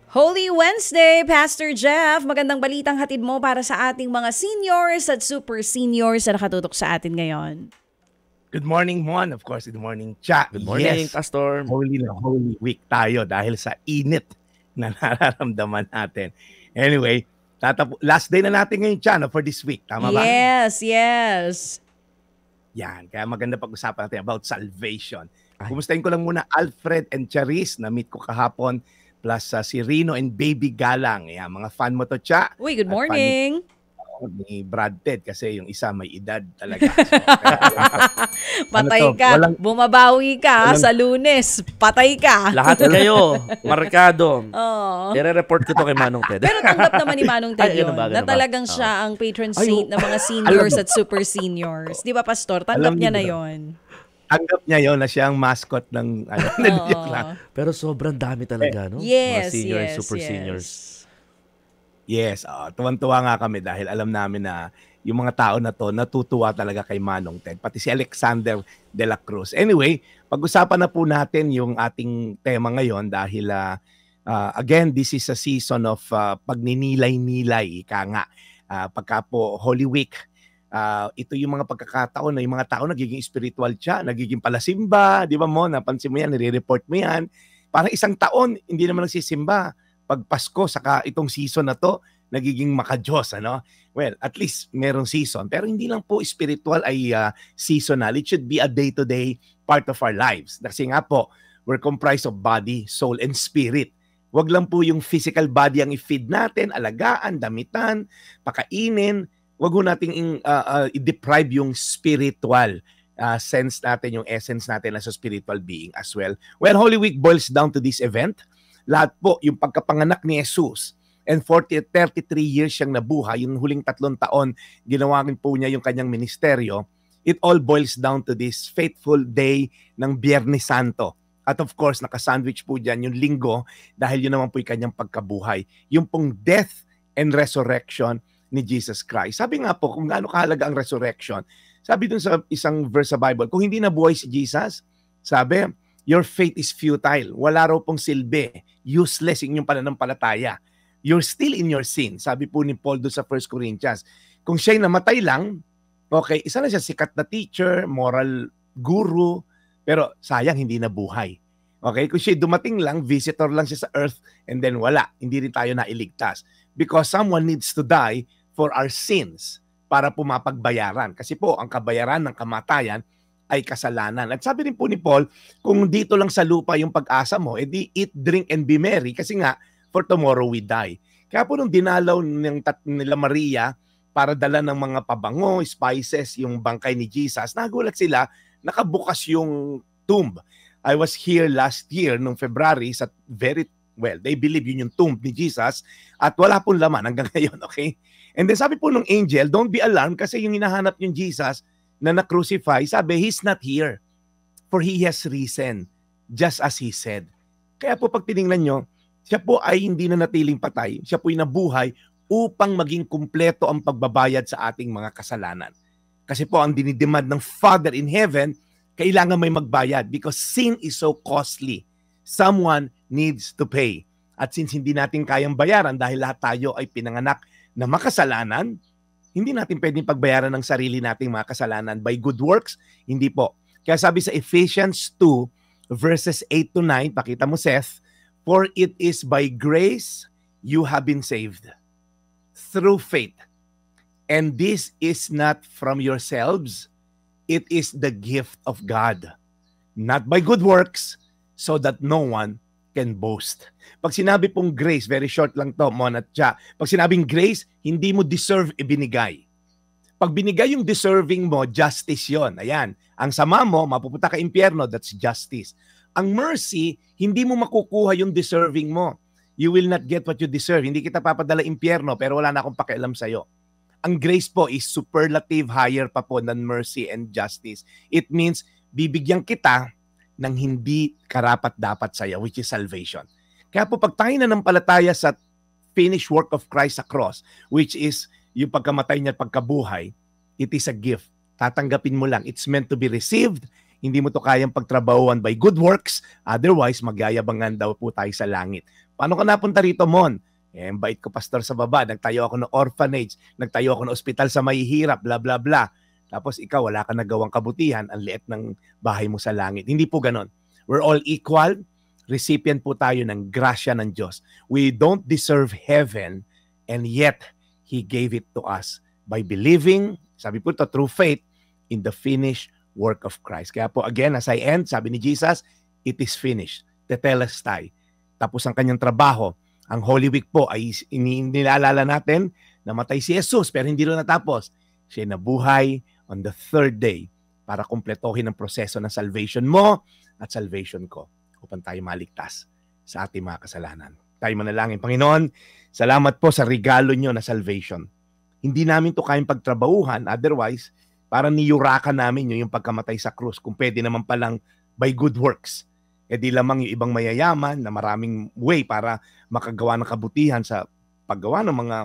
Holy Wednesday, Pastor Jeff. Magandang balitang hatid mo para sa ating mga seniors at super seniors na nakatutok sa atin ngayon. Good morning, Juan. Of course, good morning, Cha. Good morning, yes, Pastor. Holy na Holy Week tayo dahil sa init na nararamdaman natin. Anyway, last day na natin ngayon, Cha, for this week. Tama ba? Yes. Yan. Kaya maganda pag-usapan natin about salvation. Kumustahin ko lang muna Alfred and Charis na meet ko kahapon plus si Rino and Baby Galang. Yan, mga fan mo to, Cha. Uy, good morning. Ni Brad Ted kasi yung isa may edad talaga. Patay ka. Bumabawi ka sa Lunes. Patay ka. Lahat kayo. Markado. Oh. I-report ko to kay Manong Ted. Pero tanggap naman ni Manong Ted yun. Ba? Na talagang siya ang patron saint ng mga seniors at super seniors. Di ba, Pastor? Tanggap niya na yon. Tanggap niya yon na siya ang mascot ng Pero sobrang dami talaga, no? Yes, mga seniors, super seniors. Yes, tuwan-tuwa nga kami dahil alam namin na yung mga tao na to natutuwa talaga kay Manong Ted, pati si Alexander de la Cruz. Anyway, pag-usapan na po natin yung ating tema ngayon dahil again, this is a season of pagninilay-nilay, ika nga. Pagka po Holy Week, ito yung mga pagkakataon na yung mga tao nagiging spiritual siya, nagiging palasimba, di ba mo? Napansin mo yan, nire-report mo yan. Parang isang taon, hindi naman nagsisimba. Pag Pasko, saka itong season na to, nagiging makajos, ano? Well, at least merong season. Pero hindi lang po spiritual ay seasonal. It should be a day-to-day part of our lives. Kasi nga po, we're comprised of body, soul, and spirit. Wag lang po yung physical body ang i-feed natin, alagaan, damitan, pakainin. Wag ho nating i-deprive yung spiritual sense natin, yung essence natin as a spiritual being as well. Well, Holy Week boils down to this event. Lahat po, yung pagkapanganak ni Jesus and 33 years siyang nabuhay, yung huling 3 taon, ginawa rin po niya yung kanyang ministeryo. It all boils down to this faithful day ng Biyernes Santo. At of course, nakasandwich po dyan yung linggo dahil yun naman po yung kanyang pagkabuhay. Yung pong death and resurrection ni Jesus Christ. Sabi nga po, kung gaano kahalaga ang resurrection, sabi dun sa isang verse sa Bible, kung hindi nabuhay si Jesus, sabi, your faith is futile. Wala raw pong silbi. Useless yung inyong pananampalataya. You're still in your sin. Sabi po ni Paul doon sa 1 Corinthians. Kung siya'y namatay lang, okay, isa na siya sikat na teacher, moral guru, pero sayang hindi nabuhay. Okay, kung siya'y dumating lang, visitor lang siya sa earth, and then wala. Hindi rin tayo nailigtas. Because someone needs to die for our sins para po mapagbayaran. Kasi po, ang kabayaran ng kamatayan ay kasalanan. At sabi rin po ni Paul, kung dito lang sa lupa yung pag-asa mo, edi eat, drink, and be merry kasi nga, for tomorrow we die. Kaya po nung dinalaw nila Maria para dala ng mga pabango, spices, yung bangkay ni Jesus, nagulat sila, nakabukas yung tomb. I was here last year, nung February, sa they believe yun yung tomb ni Jesus, at wala pong laman hanggang ngayon, okay? And then sabi po nung angel, don't be alarmed kasi yung hinahanap yung Jesus, na na-crucify, sabi, he's not here, for he has risen, just as he said. Kaya po pag tinignan nyo, siya po ay hindi na natiling patay, siya po ay nabuhay upang maging kumpleto ang pagbabayad sa ating mga kasalanan. Kasi po ang dinidemand ng Father in heaven, kailangan may magbayad because sin is so costly. Someone needs to pay. At since hindi natin kayang bayaran dahil lahat tayo ay pinanganak na makasalanan, hindi natin pwedeng pagbayaran ng sarili nating mga kasalanan by good works. Hindi po. Kaya sabi sa Ephesians 2, verses 8 to 9, pakita mo Seth, for it is by grace you have been saved through faith. And this is not from yourselves. It is the gift of God. Not by good works, so that no one can boast. Pag sinabi pong grace, very short lang to, Mon at Cha. Pag sinabing grace, hindi mo deserve ibinigay. Pag binigay yung deserving mo, justice yon. Ayan. Ang sama mo, mapupunta ka impyerno, that's justice. Ang mercy, hindi mo makukuha yung deserving mo. You will not get what you deserve. Hindi kita papadala impyerno, pero wala na akong pakialam sa'yo. Ang grace po is superlative higher pa po than mercy and justice. It means, bibigyan kita ng hindi karapat-dapat sa'yo, which is salvation. Kaya po pag tayo nanampalataya sa finished work of Christ sa cross, which is yung pagkamatay niya at pagkabuhay, it is a gift. Tatanggapin mo lang. It's meant to be received. Hindi mo to kayang pagtrabahuan by good works. Otherwise, magyayabangan daw po tayo sa langit. Paano ka napunta rito, Mon? Bait ko, pastor, sa baba. Nagtayo ako ng orphanage. Nagtayo ako ng ospital sa mahihirap, bla bla bla. Tapos ikaw, wala ka nagawang kabutihan. Ang liit ng bahay mo sa langit. Hindi po ganon. We're all equal. Recipient po tayo ng grasya ng Diyos. We don't deserve heaven, and yet He gave it to us by believing, sabi po ito, through faith in the finished work of Christ. Kaya po, again, as I end, sabi ni Jesus, it is finished. Tetelestai. Tapos ang kanyang trabaho. Ang Holy Week po ay nilalala natin na matay si Jesus pero hindi rin natapos. Siya nabuhay on the third day para kumpletuhin ang proseso ng salvation mo at salvation ko upang tayo maligtas sa ating mga kasalanan. Tayo manalangin. Panginoon, salamat po sa regalo nyo na salvation. Hindi namin to kayang pagtrabahuhan, otherwise, parang niyurakan namin yung pagkamatay sa krus. Kung pwede naman palang by good works. Di lamang yung ibang mayayaman na maraming way para makagawa ng kabutihan sa paggawa ng mga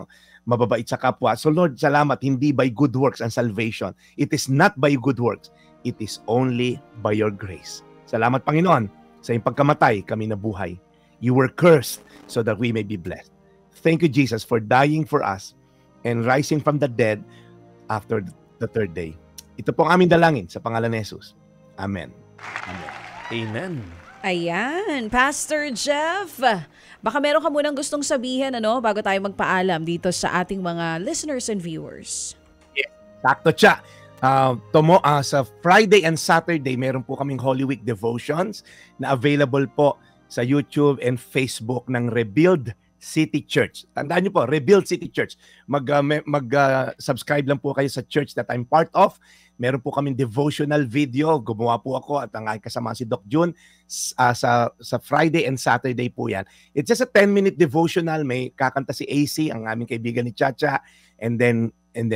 mababait sa kapwa. So Lord, salamat, hindi by good works ang salvation. It is not by good works. It is only by your grace. Salamat, Panginoon, sa iyong pagkamatay kami nabuhay. You were cursed so that we may be blessed. Thank you, Jesus, for dying for us and rising from the dead after the third day. Ito po ang aming dalangin sa pangalan ni Jesus. Amen. Amen. Amen. Ayan, Pastor Jeff. Baka meron ka munang gustong sabihin bago tayo magpaalam dito sa ating mga listeners and viewers. Yeah, sakto siya. Sa Friday and Saturday, meron po kaming Holy Week devotions na available po sa YouTube and Facebook ng Rebuild City Church. Tandaan niyo po, Rebuild City Church. Subscribe lang po kayo sa church that I'm part of. Meron po kaming devotional video. Gumawa po ako at ang aking kasama si Doc June sa Friday and Saturday po yan. It's just a 10-minute devotional. May kakanta si AC, ang aming kaibigan ni Chacha. And then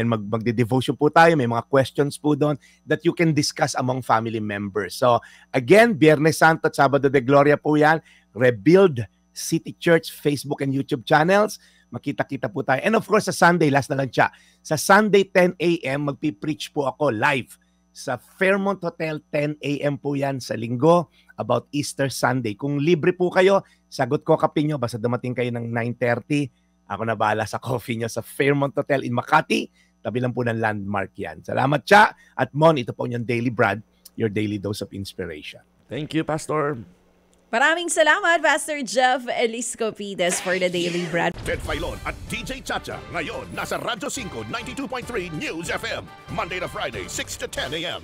magde-devotion po tayo. May mga questions po doon that you can discuss among family members. So again, Biyernes Santo at Sabado de Gloria po yan. Rebuild City Church Facebook and YouTube channels. Makita-kita po tayo. And of course, sa Sunday, last na lang siya. Sa Sunday, 10 a.m., magpipreach po ako live sa Fairmont Hotel, 10 a.m. po yan sa linggo about Easter Sunday. Kung libre po kayo, sagot ko kape nyo. Basta dumating kayo ng 9:30. Ako na bahala sa coffee nyo sa Fairmont Hotel in Makati. Tabi lang po ng landmark yan. Salamat siya. At Mon, ito po yung Daily Brad, your daily dose of inspiration. Thank you, Pastor. Maraming salamat, Pastor Jeff Eliscopides for the Daily Brad. Ted Filon at DJ Chacha. Ngayon, nasa Radyo 5, 92.3 News FM. Monday to Friday, 6 to 10 a.m.